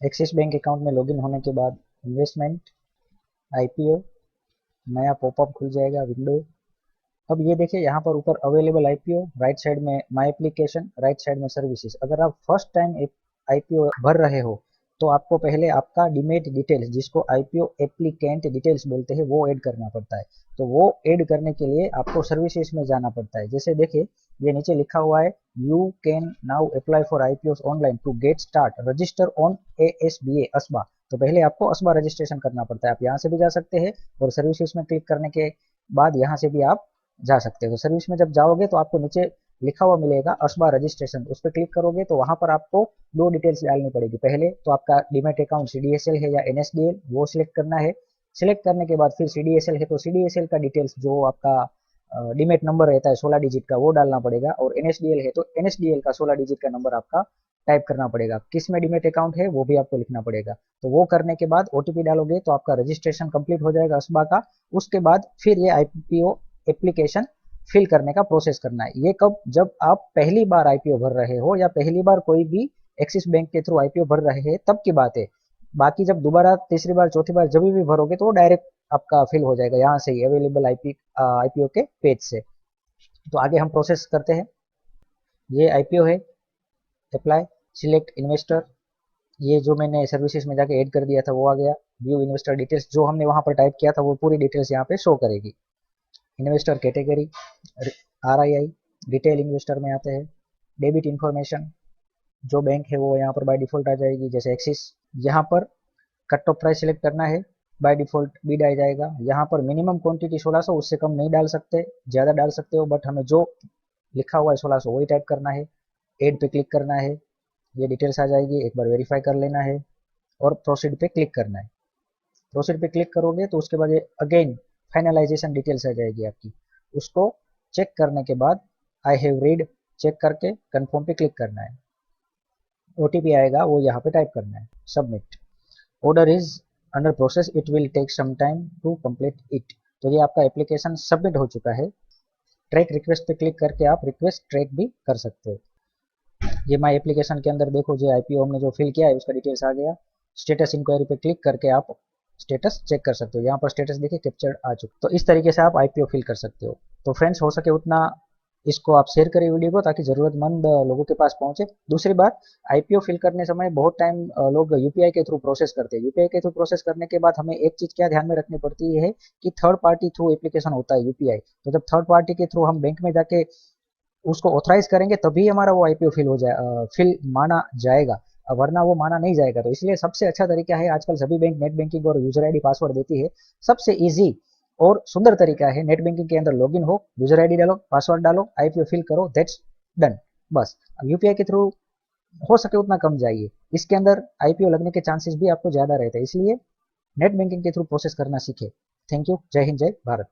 Axis bank account में login होने के बाद इन्वेस्टमेंट, आईपीओ, नया पॉपअप खुल जाएगा विंडो। अब ये देखिए यहाँ पर ऊपर अवेलेबल आईपीओ, राइट साइड में माय एप्लीकेशन, राइट साइड में सर्विसेज। अगर आप फर्स्ट टाइम आईपीओ भर रहे हो तो आपको पहले आपका डीमेट डिटेल्स, जिसको आईपीओ एप्लीकेंट डिटेल्स बोलते हैं, वो ऐड करना पड़ता है। तो वो ऐड करने के लिए आपको सर्विसेज में जाना पड़ता है। जैसे देखिए ये नीचे लिखा हुआ है, you can now apply for IPO online to get start, register on ASBA ASBA. तो पहले आपको अस्बा रजिस्ट्रेशन करना पड़ता है। आप यहाँ से भी जा सकते हैं और सर्विसेज में क्लिक करने के बाद यहाँ से भी आप जा सकते हो। सर्विस में जब जाओगे तो आपको नीचे लिखा हुआ मिलेगा अस्बा रजिस्ट्रेशन, उस पर क्लिक करोगे तो वहां पर आपको दो डिटेल्स डालनी पड़ेगी। पहले तो आपका डीमैट अकाउंट सीडीएसएल है या एनएसडीएल, वो सिलेक्ट करना है। सिलेक्ट करने के बाद फिर सीडीएसएल है तो सीडीएसएल का डिटेल्स, जो आपका डीमैट नंबर रहता है 16 डिजिट का, वो डालना पड़ेगा। और एनएसडीएल है तो एनएसडीएल का 16 डिजिट का नंबर आपका टाइप करना पड़ेगा। किस में डीमैट अकाउंट है वो भी आपको लिखना पड़ेगा। तो वो करने के बाद ओटीपी डालोगे तो आपका रजिस्ट्रेशन कंप्लीट हो जाएगा अस्बा का। उसके बाद फिर ये आईपीओ एप्लीकेशन फिल करने का प्रोसेस करना है। ये कब, जब आप पहली बार आईपीओ भर रहे हो या पहली बार कोई भी एक्सिस बैंक के थ्रू आईपीओ भर रहे हैं तब की बात है। बाकी जब दोबारा तीसरी बार चौथी बार जब भी भरोगे तो वो डायरेक्ट आपका फिल हो जाएगा यहाँ से ही अवेलेबल आईपीओ के पेज से। तो आगे हम प्रोसेस करते हैं। ये आईपीओ है, अप्लाई, सिलेक्ट इन्वेस्टर, ये जो मैंने सर्विसेज में जाके ऐड कर दिया था वो आ गया। व्यू इन्वेस्टर डिटेल्स, जो हमने वहां पर टाइप किया था वो पूरी डिटेल्स यहाँ पे शो करेगी। Investor category, RII, retail investor में आते हैं। डेबिट इंफॉर्मेशन, जो बैंक है वो यहाँ पर बाय डिफॉल्ट आ जाएगी, जैसे एक्सिस। यहाँ पर कट ऑफ प्राइस सिलेक्ट करना है, बाय डिफॉल्ट बिड आ जाएगा। यहाँ पर मिनिमम क्वांटिटी 1600, उससे कम नहीं डाल सकते, ज़्यादा डाल सकते हो, बट हमें जो लिखा हुआ है 1600 वही टाइप करना है। एड पे क्लिक करना है, ये डिटेल्स आ जाएगी, एक बार वेरीफाई कर लेना है और प्रोसीड पे क्लिक करना है। प्रोसीड पे क्लिक करोगे तो उसके बाद ये अगेन फाइनलाइजेशन डिटेल्स आ जाएगी आपकी। उसको चेक करने के बाद आई हैव रीड चेक करके कंफर्म पे क्लिक करना है। ओटीपी आएगा, वो यहाँ पे टाइप करना है, submit. Order is under process, it will take some time to complete it. तो ये आपका एप्लीकेशन सबमिट हो चुका है। ट्रैक रिक्वेस्ट पे क्लिक करके आप रिक्वेस्ट ट्रैक भी कर सकते हो। ये माई एप्लीकेशन के अंदर देखो, जो आईपीओ हमने जो फिल किया है उसका डिटेल्स आ गया। स्टेटस इंक्वायरी पे क्लिक करके आप स्टेटस चेक कर सकते हो। यहाँ पर स्टेटस देखिए कैप्चर्ड आ चुका। तो इस तरीके से आप आईपीओ फिल कर सकते हो। तो फ्रेंड्स, हो सके उतना इसको आप शेयर करिए वीडियो को, ताकि जरूरतमंद लोगों के पास पहुंचे। दूसरी बात, आईपीओ फिल करने समय बहुत टाइम लोग यूपीआई के थ्रू प्रोसेस करते हैं। यूपीआई के थ्रू प्रोसेस करने के बाद हमें एक चीज क्या ध्यान में रखनी पड़ती है कि थर्ड पार्टी थ्रू एप्लीकेशन होता है यूपीआई। तो जब थर्ड पार्टी के थ्रू हम बैंक में जाके उसको ऑथराइज करेंगे तभी हमारा वो आईपीओ फिल हो जाए, फिल माना जाएगा, वरना वो माना नहीं जाएगा। तो इसलिए सबसे अच्छा तरीका है, आजकल सभी बैंक नेट बैंकिंग और यूजर आईडी पासवर्ड देती है। सबसे इजी और सुंदर तरीका है, नेट बैंकिंग के अंदर लॉगिन हो, यूजर आईडी डालो, पासवर्ड डालो, आईपीओ फिल करो, दैट्स डन। बस अब यूपीआई के थ्रू हो सके उतना कम जाइए, इसके अंदर आईपीओ लगने के चांसेस भी आपको ज्यादा रहते हैं। इसलिए नेट बैंकिंग के थ्रू प्रोसेस करना सीखे। Thank you. जय हिंद, जय भारत।